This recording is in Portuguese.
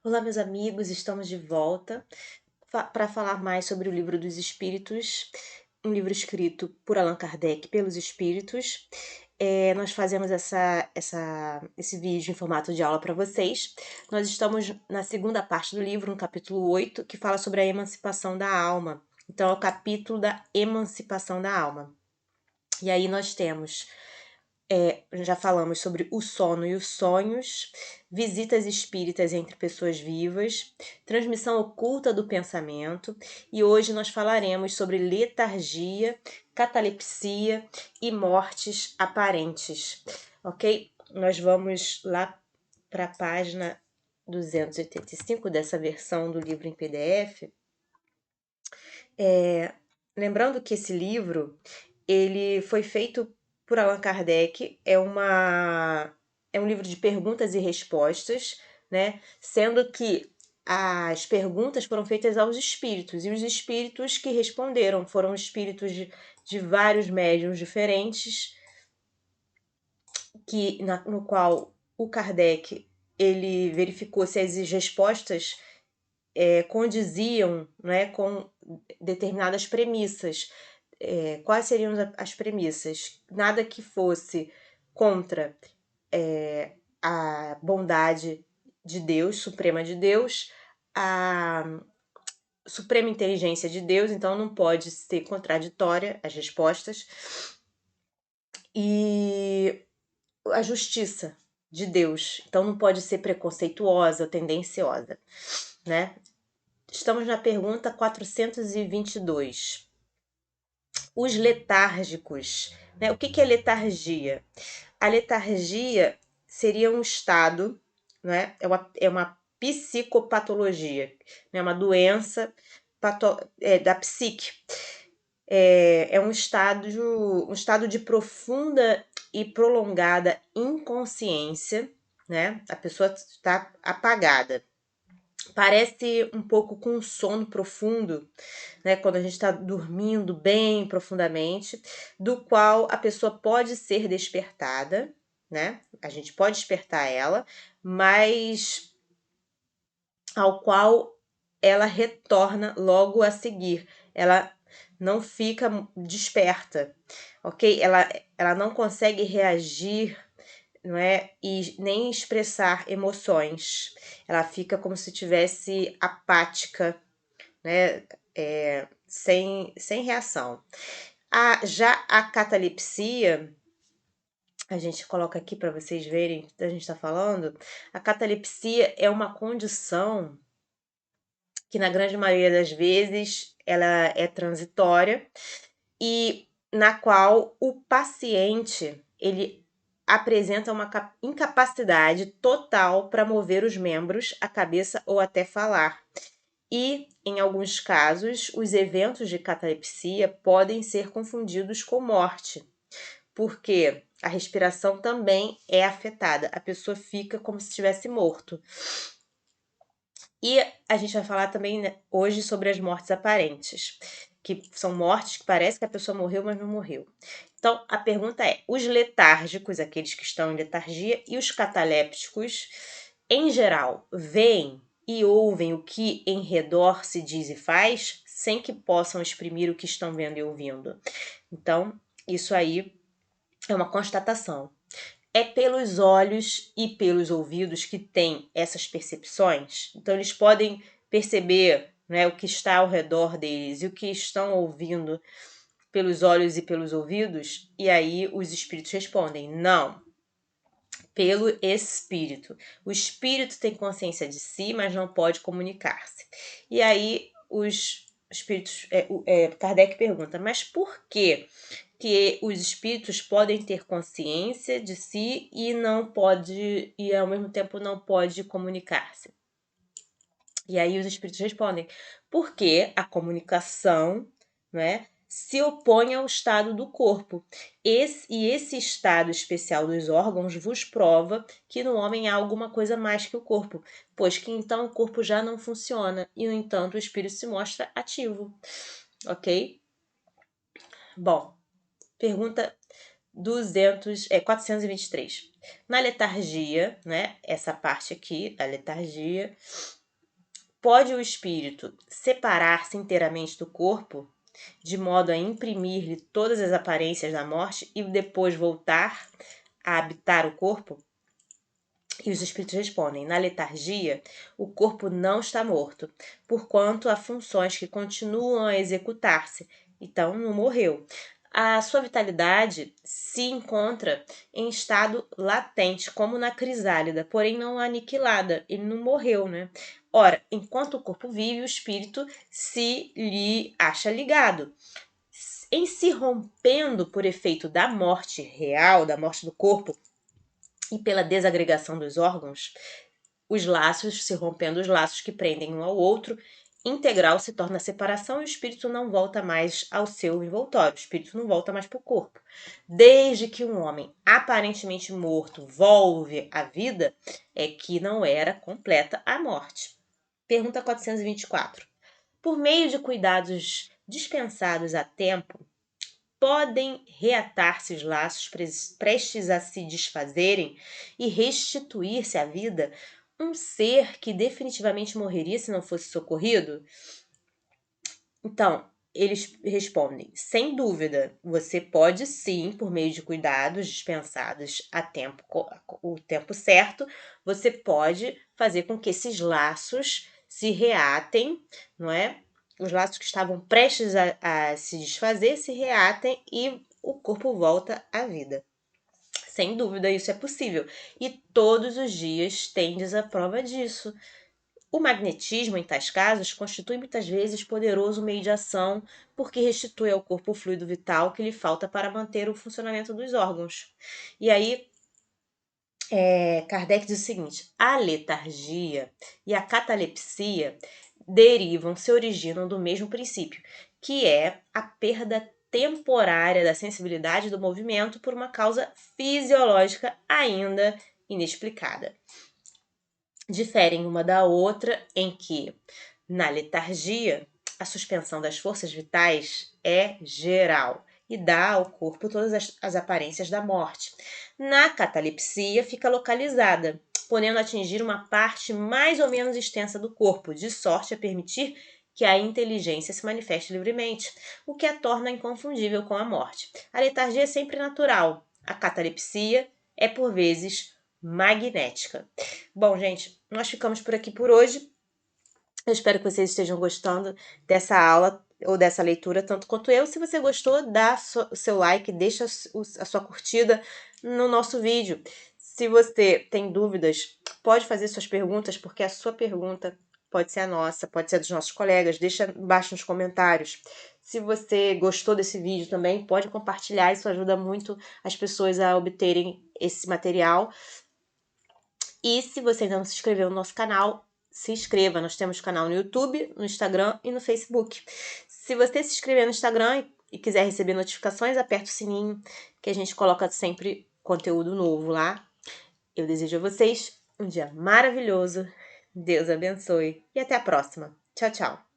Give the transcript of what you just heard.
Olá, meus amigos, estamos de volta para falar mais sobre o Livro dos Espíritos, um livro escrito por Allan Kardec pelos Espíritos. Nós fazemos esse vídeo em formato de aula para vocês. Nós estamos na segunda parte do livro, no capítulo 8, que fala sobre a emancipação da alma. Então, é o capítulo da emancipação da alma. E aí nós temos já falamos sobre o sono e os sonhos, visitas espíritas entre pessoas vivas, transmissão oculta do pensamento, e hoje nós falaremos sobre letargia, catalepsia e mortes aparentes, ok? Nós vamos lá para a página 285 dessa versão do livro em PDF. Lembrando que esse livro ele foi feito por Allan Kardec, é um livro de perguntas e respostas, né? Sendo que as perguntas foram feitas aos espíritos, e os espíritos que responderam foram espíritos de vários médiuns diferentes, no qual o Kardec ele verificou se as respostas condiziam, né, com determinadas premissas. Quais seriam as premissas? Nada que fosse contra a bondade de Deus, suprema de Deus, a suprema inteligência de Deus, então não pode ser contraditória as respostas, e a justiça de Deus, então não pode ser preconceituosa, tendenciosa, né? Estamos na pergunta 422. Os letárgicos, né? O que é letargia? A letargia seria um estado, né? É uma psicopatologia, né? Uma doença da psique. É um estado de profunda e prolongada inconsciência, né? A pessoa está apagada. Parece um pouco com um sono profundo, né? Quando a gente está dormindo bem profundamente, do qual a pessoa pode ser despertada, né? A gente pode despertar ela, mas ao qual ela retorna logo a seguir. Ela não fica desperta, ok? Ela não consegue reagir, não é? E nem expressar emoções. Ela fica como se tivesse apática, né? Sem reação. Já a catalepsia, a gente coloca aqui para vocês verem o que a gente está falando. A catalepsia é uma condição que, na grande maioria das vezes, ela é transitória e na qual o paciente ele apresenta uma incapacidade total para mover os membros, a cabeça ou até falar. E, em alguns casos, os eventos de catalepsia podem ser confundidos com morte, porque a respiração também é afetada, a pessoa fica como se estivesse morto. E a gente vai falar também, né, hoje sobre as mortes aparentes, que são mortes que parece que a pessoa morreu, mas não morreu. Então, a pergunta é: os letárgicos, aqueles que estão em letargia, e os catalépticos, em geral, veem e ouvem o que em redor se diz e faz, sem que possam exprimir o que estão vendo e ouvindo? Então, isso aí é uma constatação. É pelos olhos e pelos ouvidos que têm essas percepções. Então, eles podem perceber, né, o que está ao redor deles e o que estão ouvindo pelos olhos e pelos ouvidos. E aí os espíritos respondem: não, pelo espírito. O espírito tem consciência de si, mas não pode comunicar-se. E aí os espíritos, Kardec pergunta: mas por que os espíritos podem ter consciência de si e não pode, e ao mesmo tempo não pode comunicar-se? E aí os espíritos respondem: porque a comunicação, né, se opõe ao estado do corpo. Esse estado especial dos órgãos vos prova que no homem há alguma coisa mais que o corpo, pois que então o corpo já não funciona e, no entanto, o espírito se mostra ativo. Ok? Bom, pergunta 423. Na letargia, né, essa parte aqui, a letargia, pode o espírito separar-se inteiramente do corpo, de modo a imprimir-lhe todas as aparências da morte e depois voltar a habitar o corpo? E os espíritos respondem: na letargia, o corpo não está morto, porquanto há funções que continuam a executar-se, então não morreu. A sua vitalidade se encontra em estado latente, como na crisálida, porém não aniquilada, ele não morreu, né? Ora, enquanto o corpo vive, o espírito se lhe acha ligado. Em se rompendo por efeito da morte real, da morte do corpo, e pela desagregação dos órgãos, os laços, se rompendo os laços que prendem um ao outro, integral se torna a separação e o espírito não volta mais ao seu envoltório, o espírito não volta mais para o corpo. Desde que um homem aparentemente morto volve à vida, é que não era completa a morte. Pergunta 424. Por meio de cuidados dispensados a tempo, podem reatar-se os laços prestes a se desfazerem e restituir-se à vida um ser que definitivamente morreria se não fosse socorrido? Então, eles respondem: sem dúvida, você pode sim, por meio de cuidados dispensados a tempo, o tempo certo, você pode fazer com que esses laços se reatem, não é? Os laços que estavam prestes a se desfazer se reatem e o corpo volta à vida. Sem dúvida, isso é possível. E todos os dias tendes a prova disso. O magnetismo, em tais casos, constitui muitas vezes poderoso meio de ação, porque restitui ao corpo o fluido vital que lhe falta para manter o funcionamento dos órgãos. E aí, Kardec diz o seguinte: a letargia e a catalepsia se originam do mesmo princípio, que é a perda temporária da sensibilidade do movimento por uma causa fisiológica ainda inexplicada. Diferem uma da outra em que, na letargia, a suspensão das forças vitais é geral e dá ao corpo todas as aparências da morte. Na catalepsia, fica localizada, podendo atingir uma parte mais ou menos extensa do corpo, de sorte a permitir que a inteligência se manifeste livremente, o que a torna inconfundível com a morte. A letargia é sempre natural, a catalepsia é, por vezes, magnética. Bom, gente, nós ficamos por aqui por hoje. Eu espero que vocês estejam gostando dessa aula ou dessa leitura, tanto quanto eu. Se você gostou, dá o seu like, deixa a sua curtida no nosso vídeo. Se você tem dúvidas, pode fazer suas perguntas, porque a sua pergunta pode ser a nossa, pode ser a dos nossos colegas. Deixa embaixo nos comentários. Se você gostou desse vídeo também, pode compartilhar. Isso ajuda muito as pessoas a obterem esse material. E se você ainda não se inscreveu no nosso canal, se inscreva. Nós temos canal no YouTube, no Instagram e no Facebook. Se você se inscrever no Instagram e quiser receber notificações, aperta o sininho, que a gente coloca sempre conteúdo novo lá. Eu desejo a vocês um dia maravilhoso. Deus abençoe e até a próxima. Tchau, tchau.